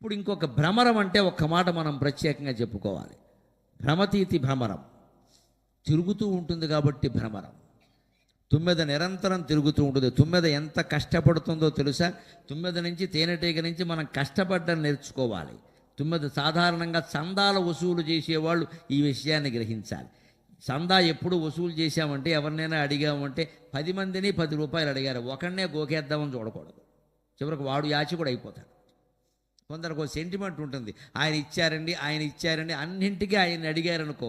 ఇప్పుడు ఇంకొక భ్రమరం అంటే ఒక్క మాట మనం ప్రత్యేకంగా చెప్పుకోవాలి. భ్రమతీతి భ్రమరం తిరుగుతూ ఉంటుంది కాబట్టి భ్రమరం. తుమ్మెద నిరంతరం తిరుగుతూ ఉంటుంది. తుమ్మెద ఎంత కష్టపడుతుందో తెలుసా? తుమ్మెద నుంచి తేనెటీగ నుంచి మనం కష్టపడ్డం నేర్చుకోవాలి. తుమ్మెద సాధారణంగా చందాల వసూలు చేసేవాళ్ళు ఈ విషయాన్ని గ్రహించాలి. చందా ఎప్పుడు వసూలు చేశామంటే, ఎవరినైనా అడిగామంటే 10 మందిని 10 రూపాయలు అడిగారు, ఒకడినే గోకేద్దామని చూడకూడదు. చివరికి వాడు యాచకుడు అయిపోతాడు. కొందరికి సెంటిమెంట్ ఉంటుంది, ఆయన ఇచ్చారండి అన్నింటికీ ఆయన అడిగారనుకో,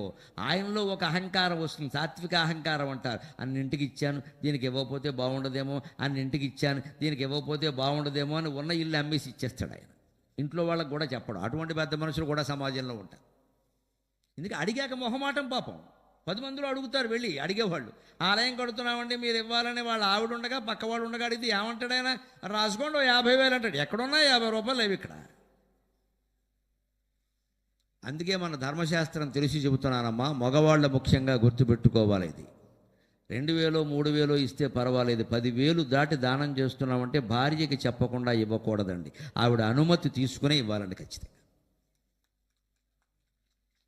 ఆయనలో ఒక అహంకారం వస్తుంది. సాత్విక అహంకారం అంటారు. అన్నింటికి ఇచ్చాను, దీనికి ఇవ్వకపోతే బాగుండదేమో, అన్నింటికి ఇచ్చాను, దీనికి ఇవ్వకపోతే బాగుండదేమో అని ఉన్న ఇల్లు అమ్మేసి ఇచ్చేస్తాడు ఆయన. ఇంట్లో వాళ్ళకు కూడా చెప్పడం. అటువంటి పెద్ద మనుషులు కూడా సమాజంలో ఉంటారు. ఎందుకంటే అడిగాక మొహమాటం. పాపం 10 మందిలో అడుగుతారు వెళ్ళి అడిగేవాళ్ళు. ఆలయం కడుతున్నామండి మీరు ఇవ్వాలని వాళ్ళ ఆవిడ ఉండగా పక్క వాళ్ళు ఉండగా అడిగితే ఏమంటాడు ఆయన? రాసుకోండి 50,000 అంటాడు. ఎక్కడున్నా 50 రూపాయలు లేవు ఇక్కడ. అందుకే మన ధర్మశాస్త్రం తెలిసి చెబుతున్నానమ్మా, మగవాళ్ళ ముఖ్యంగా గుర్తుపెట్టుకోవాలి. ఇది 2,000 3,000 ఇస్తే పర్వాలేదు, 10,000 దాటి దానం చేస్తున్నామంటే భార్యకి చెప్పకుండా ఇవ్వకూడదండి. ఆవిడ అనుమతి తీసుకునే ఇవ్వాలండి ఖచ్చితంగా.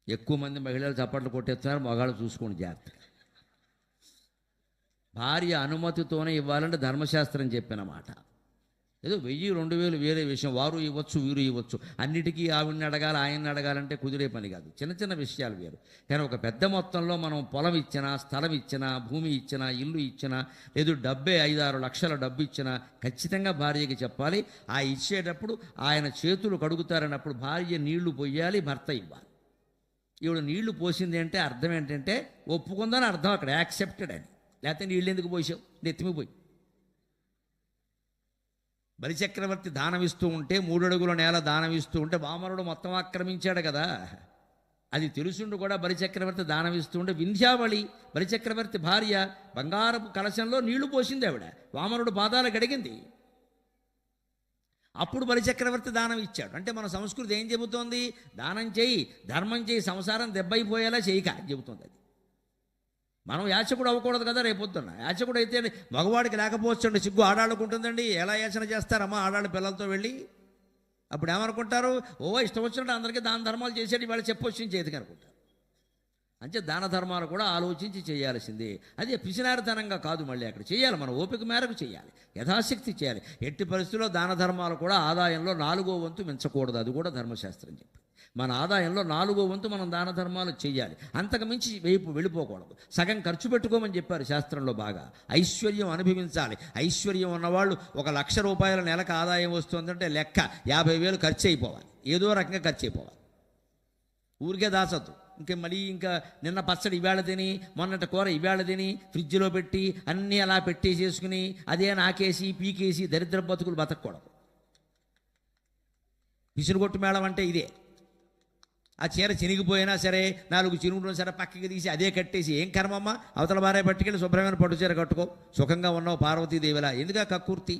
ఎక్కువ మంది మహిళలు చప్పట్లు కొట్టేస్తున్నారు, మగాళ్ళు చూసుకోండి జాగ్రత్త. భార్య అనుమతితోనే ఇవ్వాలంటే ధర్మశాస్త్రం చెప్పిన మాట. ఏదో 1000 2,000 వేరే విషయం, వారు ఇవ్వచ్చు వీరు ఇవ్వచ్చు. అన్నిటికీ ఆవిడని అడగాలి ఆయన్ని అడగాలంటే కుదిరే పని కాదు. చిన్న చిన్న విషయాలు వేరు. కానీ ఒక పెద్ద మొత్తంలో మనం పొలం ఇచ్చినా, స్థలం ఇచ్చినా, భూమి ఇచ్చినా, ఇల్లు ఇచ్చినా, లేదు డబ్బే 5-6 లక్షల డబ్బు ఇచ్చినా ఖచ్చితంగా భార్యకి చెప్పాలి. ఆ ఇచ్చేటప్పుడు ఆయన చేతులు కడుగుతారన్నప్పుడు భార్య నీళ్లు పొయ్యాలి, భర్త ఇవ్వాలి. ఈవిడ నీళ్లు పోసింది అంటే అర్థం ఏంటంటే ఒప్పుకుందని అర్థం. అక్కడ యాక్సెప్టెడ్ అని. లేకపోతే నీళ్ళు ఎందుకు పోసావు, నెత్తిమిపోయి. బలిచక్రవర్తి దానం ఇస్తూ ఉంటే 3 అడుగుల నేల దానం ఇస్తూ ఉంటే వామనుడు మొత్తం ఆక్రమించాడు కదా. అది తెలుసుండు కూడా బలిచక్రవర్తి దానం ఇస్తూ ఉంటే వింధ్యావళి బలిచక్రవర్తి భార్య బంగారపు కలశంలో నీళ్లు పోసింది. ఆవిడ వామనుడు పాదాలు గడిగింది. అప్పుడు బలిచక్రవర్తి దానం ఇచ్చాడు. అంటే మన సంస్కృతి ఏం చెబుతోంది? దానం చేయి, ధర్మం చేయి, సంసారం దెబ్బైపోయేలా చేయక చెబుతుంది. అది మనం యాచకుడు అవ్వకూడదు కదా. రేపొద్దున్న యాచకుడు అయితే మగవాడికి లేకపోవచ్చండి, సిగ్గు ఆడాళ్ళకు ఉంటుందండి. ఎలా యాచన చేస్తారమ్మా ఆడాళ్ళ పిల్లలతో వెళ్ళి? అప్పుడు ఏమనుకుంటారు? ఇష్టం వచ్చినట్టు అందరికీ దాన ధర్మాలు చేసేది వాళ్ళు చెప్పొచ్చిన చేతికి అనుకుంటారు. అంటే దాన ధర్మాలు కూడా ఆలోచించి చేయాల్సిందే. అదే పిసినారితనంగా కాదు, మళ్ళీ అక్కడ చేయాలి, మన ఓపిక మేరకు చేయాలి, యథాశక్తి చేయాలి. ఎట్టి పరిస్థితుల్లో దాన ధర్మాలు కూడా ఆదాయంలో 4వ వంతు మించకూడదు. అది కూడా ధర్మశాస్త్రం చెప్పి మన ఆదాయంలో 4వ వంతు మనం దాన ధర్మాలు చేయాలి. అంతకు మించి వెళ్ళిపోకూడదు. సగం ఖర్చు పెట్టుకోమని చెప్పారు శాస్త్రంలో. బాగా ఐశ్వర్యం అనుభవించాలి. ఐశ్వర్యం ఉన్నవాళ్ళు 1,00,000 రూపాయల నెలకు ఆదాయం వస్తుందంటే లెక్క 50,000 ఖర్చు అయిపోవాలి, ఏదో రకంగా ఖర్చు అయిపోవాలి. ఊరికే దాసద్దు. మళ్ళీ నిన్న పచ్చడి ఇవాళ తిని, మొన్నటి కూర ఇవాళ తిని ఫ్రిడ్జ్లో పెట్టి అన్నీ అలా పెట్టేసేసుకుని అదే నాకేసి పీకేసి దరిద్ర బతుకులు బతకూడదు. పిసిరుగొట్టు మేళం అంటే ఇదే. ఆ చీర చినిగిపోయినా సరే 4 చిరుగులు సరే పక్కకి తీసి అదే కట్టేసి ఏం కర్మమ్మ, అవతల భార్య పట్టుకెళ్ళి శుభ్రమైన పట్టు చీర కట్టుకో, సుఖంగా ఉన్నావు పార్వతీదేవిలా. ఎందుక కక్కుర్తి?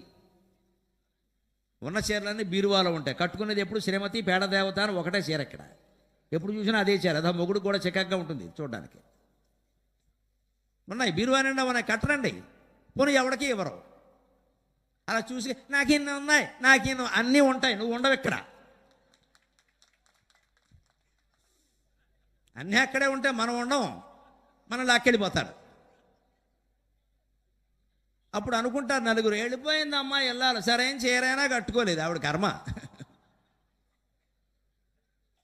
ఉన్న చీరలన్నీ బీరువాలో ఉంటాయి. కట్టుకునేది ఎప్పుడు శ్రీమతి పేడదేవత అని ఒకటే చీర. ఇక్కడ ఎప్పుడు చూసినా అదే చీర. అదా మొగుడు కూడా చికాగ్గా ఉంటుంది చూడడానికి. ఉన్నాయి బీరువా నిండా ఉన్నాయి, కట్టరండి. పోనీ ఎవడికి ఇవ్వరు. అలా చూసి నాకెన్ని ఉన్నాయి, నాకెన్నో అన్నీ ఉంటాయి, నువ్వు ఉండవు ఇక్కడ. అన్నీ అక్కడే ఉంటే మనం ఉండవు, మనం లాక్కెళ్ళిపోతాడు. అప్పుడు అనుకుంటారు నలుగురు, వెళ్ళిపోయింది అమ్మాయి వెళ్ళాలి, సరైన చీరైనా కట్టుకోలేదు, ఆవిడ కర్మ.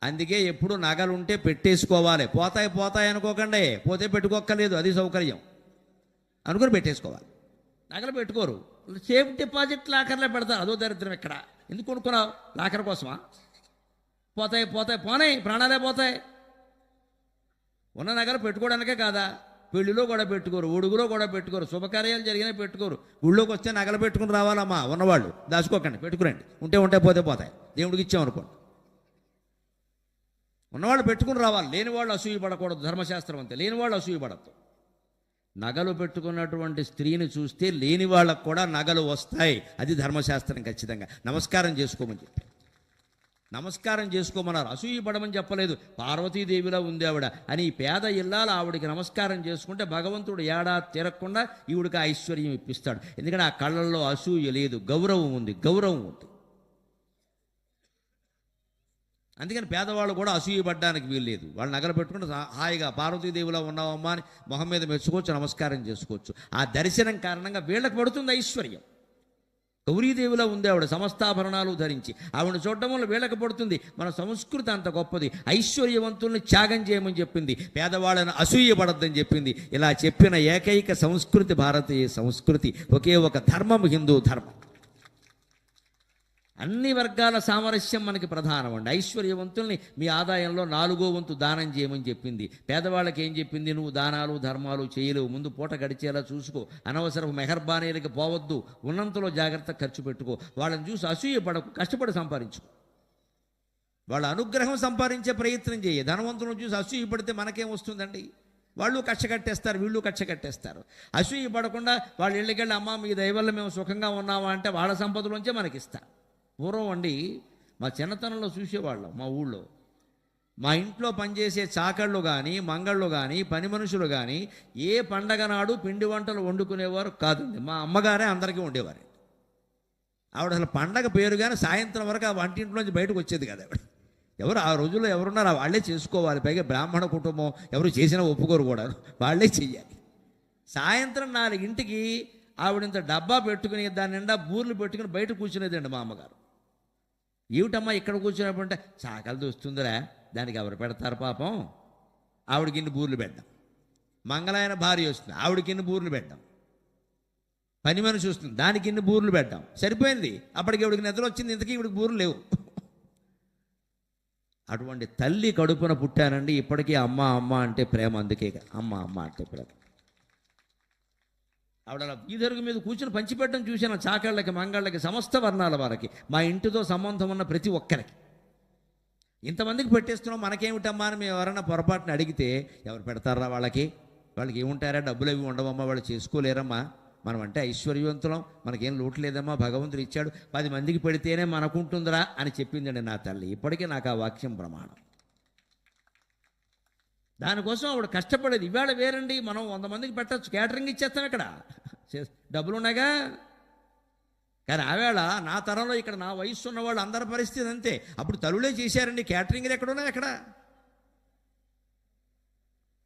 అందుకే ఎప్పుడు నగలు ఉంటే పెట్టేసుకోవాలి. పోతాయి అనుకోకండి, పోతే పెట్టుకోక్కర్లేదు, అది సౌకర్యం అనుకుని పెట్టేసుకోవాలి. నగలు పెట్టుకోరు, సేఫ్ డిపాజిట్ లాకర్లో పెడతారు. అదో దరిద్రం. ఇక్కడ ఎందుకు కొనుక్కున్నావు? లాకర్ కోసమా? పోనాయి, ప్రాణాలే పోతాయి. ఉన్న నగలు పెట్టుకోవడానికే కాదా? పెళ్లిలో కూడా పెట్టుకోరు, ఉడుగులో కూడా పెట్టుకోరు, శుభకార్యాలు జరిగినా పెట్టుకోరు. ఊళ్ళోకి వస్తే నగలు పెట్టుకుని రావాలమ్మా. ఉన్నవాళ్ళు దాచుకోకండి, పెట్టుకురండి. ఉంటే పోతాయి, దేవుడికి ఇచ్చామనుకోండి. ఉన్నవాళ్ళు పెట్టుకుని రావాలి, లేని వాళ్ళు అసూయ పడకూడదు. ధర్మశాస్త్రం అంతే, లేని వాళ్ళు అసూయ పడద్దు. నగలు పెట్టుకున్నటువంటి స్త్రీని చూస్తే లేని వాళ్ళకు కూడా నగలు వస్తాయి. అది ధర్మశాస్త్రం ఖచ్చితంగా. నమస్కారం చేసుకోమని చెప్పి, నమస్కారం చేసుకోమన్నారు, అసూయ పడమని చెప్పలేదు. పార్వతీదేవిలా ఉంది ఆవిడ అని పేద ఇల్లాలు ఆవిడికి నమస్కారం చేసుకుంటే భగవంతుడు ఏడాది తిరగకుండా ఈవిడికి ఐశ్వర్యం ఇప్పిస్తాడు. ఎందుకంటే ఆ కళ్ళల్లో అసూయ లేదు, గౌరవం ఉంది. అందుకని పేదవాళ్ళు కూడా అసూయపడ్డానికి వీల్లేదు. వాళ్ళు నగలు పెట్టుకుంటే హాయిగా పార్వతీదేవిలో ఉన్నావమ్మా అని మొహం మీద మెచ్చుకోవచ్చు, నమస్కారం చేసుకోవచ్చు. ఆ దర్శనం కారణంగా వీళ్ళకి పడుతుంది ఐశ్వర్యం. గౌరీదేవిలో ఉంది ఆవిడ, సమస్తాభరణాలు ధరించి. ఆవిడ చూడడం వల్ల వీళ్ళకి పడుతుంది. మన సంస్కృతి అంత గొప్పది. ఐశ్వర్యవంతుల్ని త్యాగం చేయమని చెప్పింది, పేదవాళ్ళని అసూయపడద్దని చెప్పింది. ఇలా చెప్పిన ఏకైక సంస్కృతి భారతీయ సంస్కృతి. ఒకే ఒక ధర్మం, హిందూ ధర్మం. అన్ని వర్గాల సామరస్యం మనకి ప్రధానం అండి. ఐశ్వర్యవంతుల్ని మీ ఆదాయంలో 4వ వంతు దానం చేయమని చెప్పింది. పేదవాళ్ళకి ఏం చెప్పింది? నువ్వు దానాలు ధర్మాలు చేయలేవు, ముందు పూట గడిచేలా చూసుకో, అనవసరపు మెహర్బానీలకి పోవద్దు, ఉన్నంతలో జాగ్రత్త ఖర్చు పెట్టుకో, వాళ్ళని చూసి అసూయపడకు, కష్టపడి సంపాదించుకో, వాళ్ళ అనుగ్రహం సంపాదించే ప్రయత్నం చేయ. ధనవంతులను చూసి అసూయపడితే మనకేం వస్తుందండి? వాళ్ళు కక్ష కట్టేస్తారు, వీళ్ళు కక్ష కట్టేస్తారు. అసూయ పడకుండా వాళ్ళ ఇళ్ళకెళ్ళి అమ్మ మీ దయ వల్ల మేము సుఖంగా ఉన్నామా అంటే వాళ్ళ సంపదలోంచే మనకిస్తారు. పూర్వం అండి మా చిన్నతనంలో చూసేవాళ్ళం. మా ఊళ్ళో మా ఇంట్లో పనిచేసే చాకళ్ళు కానీ మంగళ్ళు కానీ పని మనుషులు కానీ ఏ పండగ నాడు పిండి వంటలు వండుకునేవారు కాదండి. మా అమ్మగారే అందరికీ వండేవారు. ఆవిడ అసలు పండగ పేరు కానీ సాయంత్రం వరకు ఆ వంటింట్లోంచి బయటకు వచ్చేది కదా ఆవిడ. ఎవరు ఆ రోజుల్లో ఎవరున్నారు వాళ్ళే చేసుకోవాలి. పైగా బ్రాహ్మణ కుటుంబం, ఎవరు చేసినా ఒప్పుకోరు కూడా, వాళ్ళే చెయ్యాలి. సాయంత్రం 4ంటికి ఆవిడంత డబ్బా పెట్టుకుని దాని నిండా బూర్లు పెట్టుకుని బయట కూర్చునేదండి మా అమ్మగారు. ఏమిటమ్మా ఇక్కడ కూర్చున్నప్పుడంటే చాకలు దొస్తుందిరా, దానికి ఎవరు పెడతారు పాపం, ఆవిడకి ఇన్ని బూర్లు పెట్టాం. మంగళాయన భార్య వస్తుంది, ఆవిడకి ఇన్ని బూర్లు పెట్టాం. పని మనిషి వస్తుంది, దానికి ఇన్ని బూర్లు పెట్టాం. సరిపోయింది. అప్పటికి ఇవిడికి నిద్ర వచ్చింది, ఇంతకీ ఇవిడికి బూర్లు లేవు. అటువంటి తల్లి కడుపున పుట్టానండి. ఇప్పటికీ అమ్మ అమ్మ అంటే ప్రేమ, అందుకే అమ్మ అమ్మ అంటే ప్రేమ. ఆవిడ అలా వీధరుగు మీద కూర్చుని పంచిపెట్టడం చూశాను, చాకళ్ళకి మంగళ్ళకి సమస్త వర్ణాల వారికి, మా ఇంటితో సంబంధం ఉన్న ప్రతి ఒక్కరికి. ఇంతమందికి పెట్టేస్తున్నాం మనకేమిటమ్మా అని మేము ఎవరైనా పొరపాటున అడిగితే, ఎవరు పెడతారా వాళ్ళకి ఏముంటారా, డబ్బులు అవి ఉండవమ్మా, వాళ్ళు చేసుకోలేరమ్మా, మనం అంటే ఐశ్వర్యవంతులం, మనకేం లోటు లేదమ్మా, భగవంతుడు ఇచ్చాడు, 10 మందికి పెడితేనే మనకుంటుందిరా అని చెప్పిందండి నా తల్లి. ఇప్పటికీ నాకు ఆ వాక్యం ప్రమాణం. దానికోసం ఆవిడ కష్టపడేది. ఇవాళ వేరండి, మనం 100 మందికి పెట్టచ్చు, క్యాటరింగ్ ఇచ్చేస్తాం, ఇక్కడ డబ్బులు ఉన్నాయిగా. కానీ ఆవేళ నా తరంలో ఇక్కడ నా వయస్సు ఉన్నవాళ్ళు అందరి పరిస్థితి అంతే. అప్పుడు తల్లులే చేశారండి, క్యాటరింగ్లు ఎక్కడున్నాయి, ఎక్కడ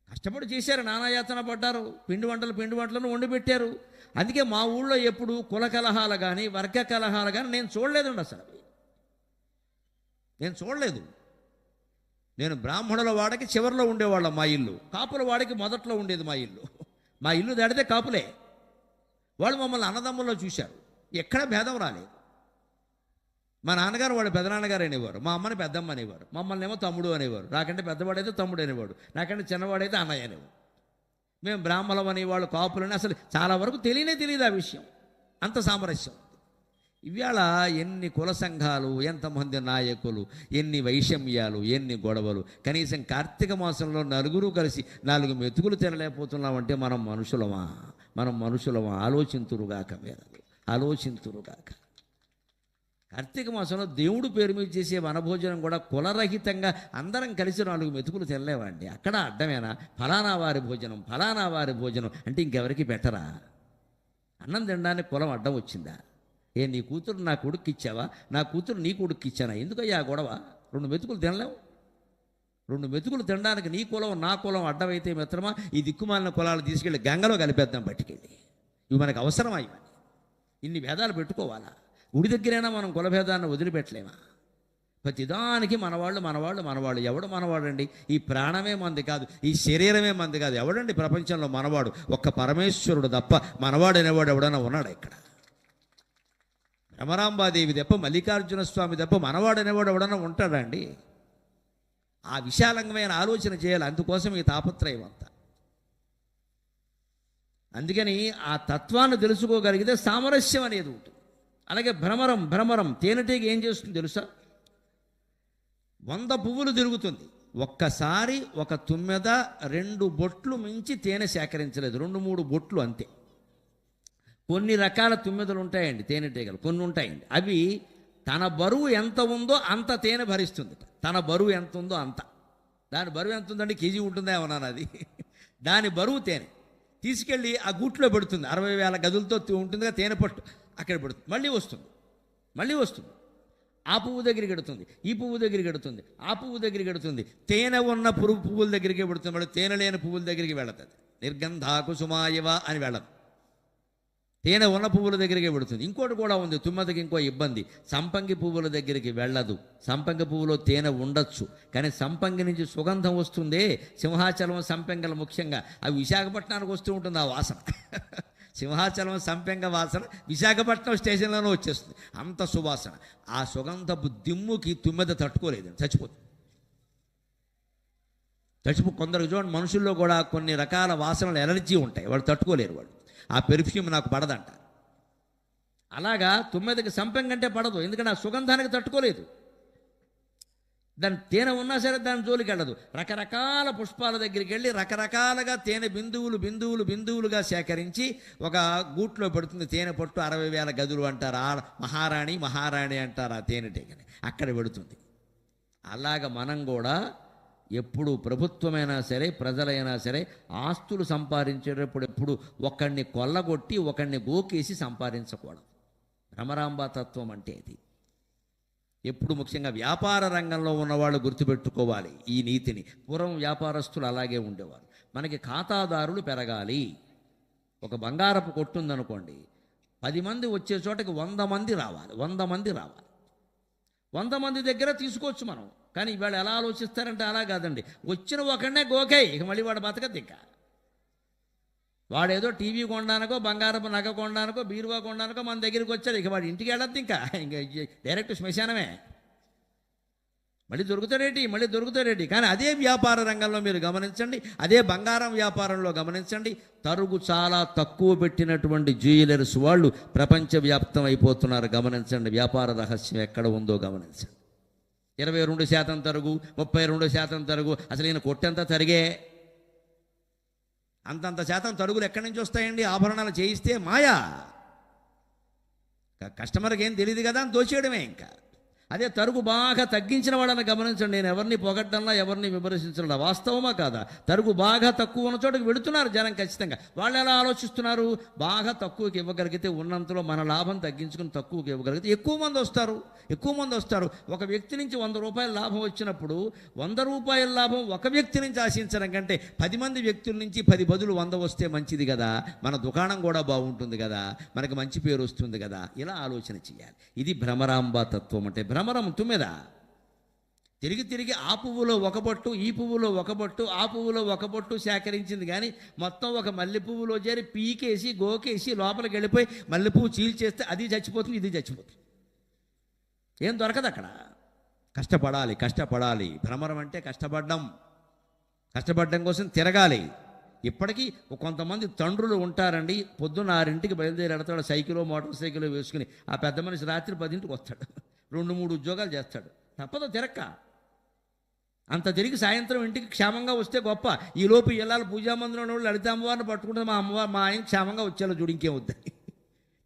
కష్టపడి చేశారు, నానాయాతన పడ్డారు, పిండి వంటలను వండి పెట్టారు. అందుకే మా ఊళ్ళో ఎప్పుడు కుల కలహాలు కానీ వర్గ కలహాలు కానీ నేను చూడలేదండి. అసలు నేను చూడలేదు. నేను బ్రాహ్మణుల వాడికి చివరిలో ఉండేవాళ్ళం మా ఇల్లు, కాపుల వాడికి మొదట్లో ఉండేది మా ఇల్లు. మా ఇల్లు దాడితే కాపులే. వాళ్ళు మమ్మల్ని అన్నదమ్ముల్లో చూశారు, ఎక్కడ భేదం రాలేదు. మా నాన్నగారు వాళ్ళు పెదనాన్నగారు అనేవారు, మా అమ్మని పెద్దమ్మ అనేవారు, మమ్మల్ని ఏమో తమ్ముడు అనేవారు, నాకంటే పెద్దవాడైతే తమ్ముడు అనేవాడు, నాకంటే చిన్నవాడైతే అన్నయ్య అనేవాడు. మేము బ్రాహ్మణులం అనేవాళ్ళు, కాపులని అసలు చాలా వరకు తెలియదు ఆ విషయం. అంత సామరస్యం. ఇవాళ ఎన్ని కుల సంఘాలు, ఎంతమంది నాయకులు, ఎన్ని వైషమ్యాలు, ఎన్ని గొడవలు. కనీసం కార్తీక మాసంలో నలుగురు కలిసి 4 మెతుకులు తినలేకపోతున్నామంటే మనం మనుషులమా? ఆలోచింతురుగాక వేదలు, ఆలోచింతురుగాక. కార్తీక మాసంలో దేవుడు పేరు మీద చేసే వనభోజనం కూడా కులరహితంగా అందరం కలిసి 4 మెతుకులు తినలేవండి. అక్కడ అడ్డమేనా? ఫలానా వారి భోజనం అంటే ఇంకెవరికి పెట్టరా? అన్నం తినడానికి కులం అడ్డం వచ్చిందా? నీ కూతురు నా కొడుక్కి ఇచ్చావా, నా కూతురు నీ కొడుక్కి ఇచ్చానా? ఎందుకయ్యా గొడవ? 2 మెతుకులు తినలేవు. 2 మెతుకులు తినడానికి నీ కులం నా కులం అడ్డమైతే మిత్రమా, ఈ దిక్కుమాలిన కులాలు తీసుకెళ్ళి గంగలో కలిపేద్దాం పట్టుకెళ్ళి. ఇవి మనకు అవసరమా? ఇన్ని భేదాలు పెట్టుకోవాలా? గుడి దగ్గరైనా మనం కులభేదాన్ని వదిలిపెట్టలేమా? ప్రతిదానికి మనవాళ్ళు. ఎవడు మనవాడండి? ఈ ప్రాణమే మంది కాదు, ఈ శరీరమే మంది కాదు. ఎవడండి ప్రపంచంలో మనవాడు? ఒక్క పరమేశ్వరుడు తప్ప మనవాడు అనేవాడు ఎవడన్నా ఉన్నాడు ఇక్కడ? రమరాంబాదేవి తప్ప, మల్లికార్జున స్వామి తప్ప మనవాడు అనేవాడు ఎవడన్నా ఉంటాడా అండి? ఆ విశాలంగమైన ఆలోచన చేయాలి. అందుకోసం ఈ తాపత్రయం అంతా. అందుకని ఆ తత్వాన్ని తెలుసుకోగలిగితే సామరస్యం అనేది ఉంటుంది. అలాగే భ్రమరం తేనెటీగ ఏం చేస్తుంది తెలుసా? 100 పువ్వులు తిరుగుతుంది, ఒక్కసారి ఒక తుమ్మెద 2 బొట్లు మించి తేనె సేకరించలేదు. 2-3 బొట్లు అంతే. కొన్ని రకాల తుమ్మెదలు ఉంటాయండి, తేనెటీగలు కొన్ని ఉంటాయండి. అవి తన బరువు ఎంత ఉందో అంత తేనె భరిస్తుంది. తన బరువు ఎంత ఉందో అంత. దాని బరువు ఎంత ఉందండి? కేజీ ఉంటుందా ఏమన్నాను అది. దాని బరువు తేనె తీసుకెళ్ళి ఆ గూట్లో పెడుతుంది. 60,000 గదులతో ఉంటుందిగా తేనె పట్టు, అక్కడ పెడుతుంది. మళ్ళీ వస్తుంది. ఆ పువ్వు దగ్గరికి ఎడుతుంది, ఈ పువ్వు దగ్గరికి ఎడుతుంది, ఆ పువ్వు దగ్గరికి ఎడుతుంది. తేనె ఉన్న పువ్వుల దగ్గరికి పెడుతుంది, మళ్ళీ తేనె లేని పువ్వుల దగ్గరికి వెళుతుంది. నిర్గంధాకు సుమాయవ అని వెళ్ళదు, తేనె ఉన్న పువ్వుల దగ్గరికి పెడుతుంది. ఇంకోటి కూడా ఉంది, తుమ్మెదకి ఇంకో ఇబ్బంది, సంపంగి పువ్వుల దగ్గరికి వెళ్ళదు. సంపంగి పువ్వులో తేనె ఉండొచ్చు, కానీ సంపంగి నుంచి సుగంధం వస్తుంది. సింహాచలం సంపెంగలు ముఖ్యంగా అవి విశాఖపట్నానికి వస్తూ ఉంటుంది ఆ వాసన. సింహాచలం సంపెంగ వాసన విశాఖపట్నం స్టేషన్లోనే వచ్చేస్తుంది, అంత సువాసన. ఆ సుగంధపు దిమ్ముకి తుమ్మెద తట్టుకోలేదు, చచ్చిపోతుంది. కొందరికి చూడండి, మనుషుల్లో కూడా కొన్ని రకాల వాసనలు ఎలర్జీ ఉంటాయి, వాళ్ళు తట్టుకోలేరు, వాళ్ళు ఆ పెర్ఫ్యూమ్ నాకు పడదంట. అలాగా తుమ్మెదకి సంపెంగ అంటే పడదు, ఎందుకంటే ఆ సుగంధానికి తట్టుకోలేదు. దాని తేనె ఉన్నా సరే దాని జోలికి వెళ్ళదు. రకరకాల పుష్పాల దగ్గరికి వెళ్ళి రకరకాలుగా తేనె బిందువులుగా సేకరించి ఒక గూట్లో పెడుతుంది. తేనె పట్టు 60,000 గదులు అంటారు, మహారాణి అంటారు ఆ తేనెటీగని, అక్కడ పెడుతుంది. అలాగ మనం కూడా ఎప్పుడు ప్రభుత్వమైనా సరే ప్రజలైనా సరే ఆస్తులు సంపాదించేటప్పుడు ఎప్పుడు ఒకడిని కొల్లగొట్టి ఒకడిని గోకేసి సంపాదించకూడదు. భ్రమరాంబ తత్వం అంటే ఇది. ఎప్పుడు ముఖ్యంగా వ్యాపార రంగంలో ఉన్నవాళ్ళు గుర్తుపెట్టుకోవాలి ఈ నీతిని. పూర్వం వ్యాపారస్తులు అలాగే ఉండేవారు. మనకి ఖాతాదారులు పెరగాలి. ఒక బంగారపు కొట్టుందనుకోండి, 10 మంది వచ్చే చోటకి 100 మంది రావాలి. 100 మంది దగ్గర తీసుకోవచ్చు మనం. కానీ ఇవాళ ఎలా ఆలోచిస్తారంటే అలా కాదండి, వచ్చిన ఒకనే గోకే, ఇక మళ్ళీ వాడు బతకదు. ఇంకా వాడేదో టీవీ కొనడానికో బంగారపు నగ కొనడానికో బీరువా కొనడానికో మన దగ్గరికి వచ్చాడు, ఇక వాడు ఇంటికి వెళ్ళద్దు, ఇంకా డైరెక్ట్ శ్మశానమే. మళ్ళీ దొరుకుతాడేటి. కానీ అదే వ్యాపార రంగంలో మీరు గమనించండి, అదే బంగారం వ్యాపారంలో గమనించండి, తరుగు చాలా తక్కువ పెట్టినటువంటి జ్యువెలర్స్ వాళ్ళు ప్రపంచవ్యాప్తం అయిపోతున్నారు. గమనించండి, వ్యాపార రహస్యం ఎక్కడ ఉందో గమనించండి. 22% తరుగు, 32% తరుగు. అసలు ఈయన కొట్టెంత తరిగే, అంతంత శాతం తరుగులు ఎక్కడి నుంచి వస్తాయండి? ఆభరణాలు చేయిస్తే మాయా, కస్టమర్కి ఏం తెలియదు కదా అని దోచేయడమే. ఇంకా అదే తరుగు బాగా తగ్గించిన వాళ్ళని గమనించండి. నేను ఎవరిని పొగడ్డంలా, ఎవరిని విమర్శించడం, వాస్తవమా కాదా? తరుగు బాగా తక్కువ ఉన్న చోటకి వెళుతున్నారు జనం ఖచ్చితంగా. వాళ్ళు ఎలా ఆలోచిస్తున్నారు? బాగా తక్కువకి ఇవ్వగలిగితే ఉన్నంతలో మన లాభం తగ్గించుకుని తక్కువకి ఇవ్వగలిగితే ఎక్కువ మంది వస్తారు. ఒక వ్యక్తి నుంచి 100 రూపాయల లాభం వచ్చినప్పుడు 100 రూపాయల లాభం ఒక వ్యక్తి నుంచి ఆశించడం కంటే 10 మంది వ్యక్తుల నుంచి 10 బదులు 100 వస్తే మంచిది కదా. మన దుకాణం కూడా బాగుంటుంది కదా, మనకు మంచి పేరు వస్తుంది కదా. ఇలా ఆలోచన చేయాలి. ఇది భ్రమరాంబ తత్వం అంటే. భ్రమరం తుమ్మెద తిరిగి ఆ పువ్వులో ఒక బొట్టు, ఈ పువ్వులో ఒక బొట్టు, ఆ పువ్వులో ఒక బొట్టు సేకరించింది. కానీ మొత్తం ఒక మల్లె పువ్వులో చేరి పీకేసి గోకేసి లోపలికి వెళ్ళిపోయి మల్లెపువ్వు చీల్చేస్తే అది చచ్చిపోతుంది, ఇది చచ్చిపోతుంది. ఏం దొరకదు అక్కడ. కష్టపడాలి. భ్రమరం అంటే కష్టపడడం కోసం తిరగాలి. ఇప్పటికీ కొంతమంది తండ్రులు ఉంటారండి, పొద్దున్న 6ంటికి బయలుదేరి వెడతాడు సైకిలో మోటార్ సైకిలో వేసుకుని. ఆ పెద్ద మనిషి రాత్రి 10ంటికి వస్తాడు, 2-3 ఉద్యోగాలు చేస్తాడు. తప్పదు తిరక్క. అంత తిరిగి సాయంత్రం ఇంటికి క్షేమంగా వస్తే గొప్ప. ఈలోపు ఇళ్ళాలు పూజామందిరంలో వాళ్ళు లలిత అమ్మవారిని పట్టుకుంటే మా ఆయన క్షేమంగా వచ్చేలా చూడు, ఇంకేం వద్దని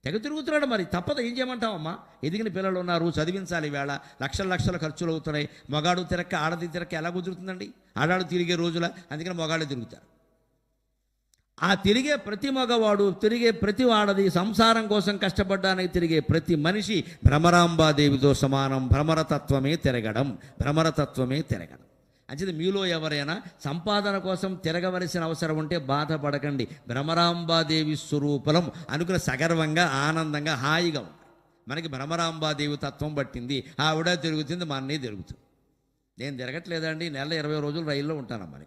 తెగ తిరుగుతున్నాడు. మరి తప్పదు, ఏం చేయమంటావమ్మా? ఎదిగిన పిల్లలు ఉన్నారు, చదివించాలి. వేళ లక్షల ఖర్చులు అవుతున్నాయి. మగాడు తిరక్క ఆడది తిరక్క ఎలా కుదురుతుందండి? ఆడాడు తిరిగే రోజుల, అందుకని మగాళ్ళే తిరుగుతారు. ఆ తిరిగే ప్రతి మగవాడు, తిరిగే ప్రతి ఆడది, సంసారం కోసం కష్టపడ్డానికి తిరిగే ప్రతి మనిషి భ్రమరాంబాదేవితో సమానం. భ్రమరతత్వమే తిరగడం. అంచేది మీలో ఎవరైనా సంపాదన కోసం తిరగవలసిన అవసరం ఉంటే బాధపడకండి. భ్రమరాంబాదేవి స్వరూపలం అనుకున్న సగర్వంగా, ఆనందంగా, హాయిగా ఉంటాయి. మనకి భ్రమరాంబాదేవి తత్వం పట్టింది, ఆవిడ తిరుగుతుంది, మా అన్నయ్య తిరుగుతుంది. నేను తిరగట్లేదండి, నెల 20 రోజులు రైల్లో ఉంటానమ్మా.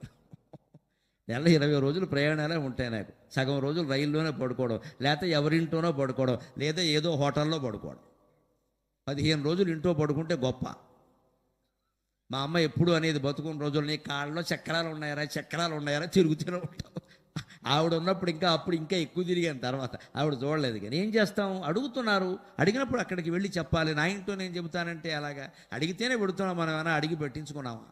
నెల 20 రోజులు ప్రయాణాలే ఉంటాయి నాకు. సగం రోజులు రైల్లోనే పడుకోవడం, లేకపోతే ఎవరింటోనో పడుకోవడం, లేదా ఏదో హోటల్లో పడుకోవడం. 15 రోజులు ఇంట్లో పడుకుంటే గొప్ప. మా అమ్మ ఎప్పుడు అనేది, బతుకున్న రోజులు నీ కాళ్ళలో చక్రాలు ఉన్నాయరా తిరుగుతూనే ఉంటావు. ఆవిడ ఉన్నప్పుడు అప్పుడు ఇంకా ఎక్కువ తిరిగాను. తర్వాత ఆవిడ చూడలేదు. కానీ ఏం చేస్తాం, అడుగుతున్నారు. అడిగినప్పుడు అక్కడికి వెళ్ళి చెప్పాలి. నా ఇంట్లో నేను చెబుతానంటే అలాగా అడిగితేనే పెడుతున్నాం. మనం ఏమైనా అడిగి పెట్టించుకున్నామా?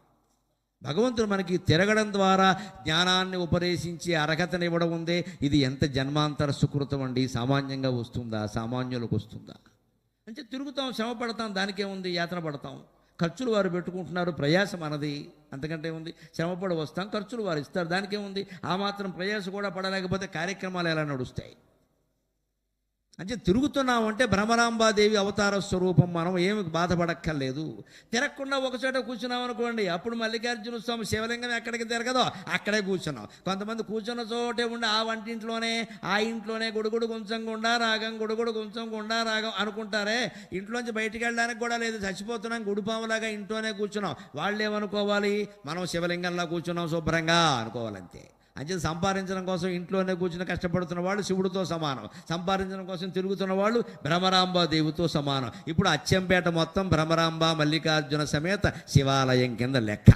భగవంతుడు మనకి తిరగడం ద్వారా జ్ఞానాన్ని ఉపదేశించి అర్హతనివ్వడం ఉందే, ఇది ఎంత జన్మాంతర సుకృతం అండి. సామాన్యంగా వస్తుందా? సామాన్యులకు వస్తుందా? అంటే తిరుగుతాం, శ్రమ పడతాం, దానికేముంది, యాతన పడతాం. ఖర్చులు వారు పెట్టుకుంటున్నారు, ప్రయాసం మనది, అంతకంటే ఉంది. శ్రమపడి వస్తాం, ఖర్చులు వారు ఇస్తారు, దానికేముంది. ఆ మాత్రం ప్రయాస కూడా పడలేకపోతే కార్యక్రమాలు ఎలా నడుస్తాయి? అంటే తిరుగుతున్నాం అంటే భ్రమరాంబాదేవి అవతార స్వరూపం. మనం ఏమి బాధపడక్కర్లేదు. తిరగకుండా ఒకచోట కూర్చున్నాం అనుకోండి, అప్పుడు మల్లికార్జున స్వామి శివలింగం ఎక్కడికి తిరగదో అక్కడే కూర్చున్నాం. కొంతమంది కూర్చున్న చోటే ఉండి ఆ వంటింట్లోనే ఆ ఇంట్లోనే గుడుగుడు కొంచెం గుండా రాగం గుడుగుడు కొంచెం గుండా రాగం అనుకుంటారే. ఇంట్లోంచి బయటికి వెళ్ళడానికి కూడా లేదు, చచ్చిపోతున్నాం గుడిపాములాగా ఇంట్లోనే కూర్చున్నాం. వాళ్ళు ఏమనుకోవాలి? మనం శివలింగంలా కూర్చున్నాం శుభ్రంగా అనుకోవాలంతే. అంచేది సంపాదించడం కోసం ఇంట్లోనే కూర్చుని కష్టపడుతున్న వాళ్ళు శివుడితో సమానం, సంపాదించడం కోసం తిరుగుతున్న వాళ్ళు భ్రమరాంబాదేవితో సమానం. ఇప్పుడు అచ్చంపేట మొత్తం భ్రమరాంబ మల్లికార్జున సమేత శివాలయం కింద లెక్క.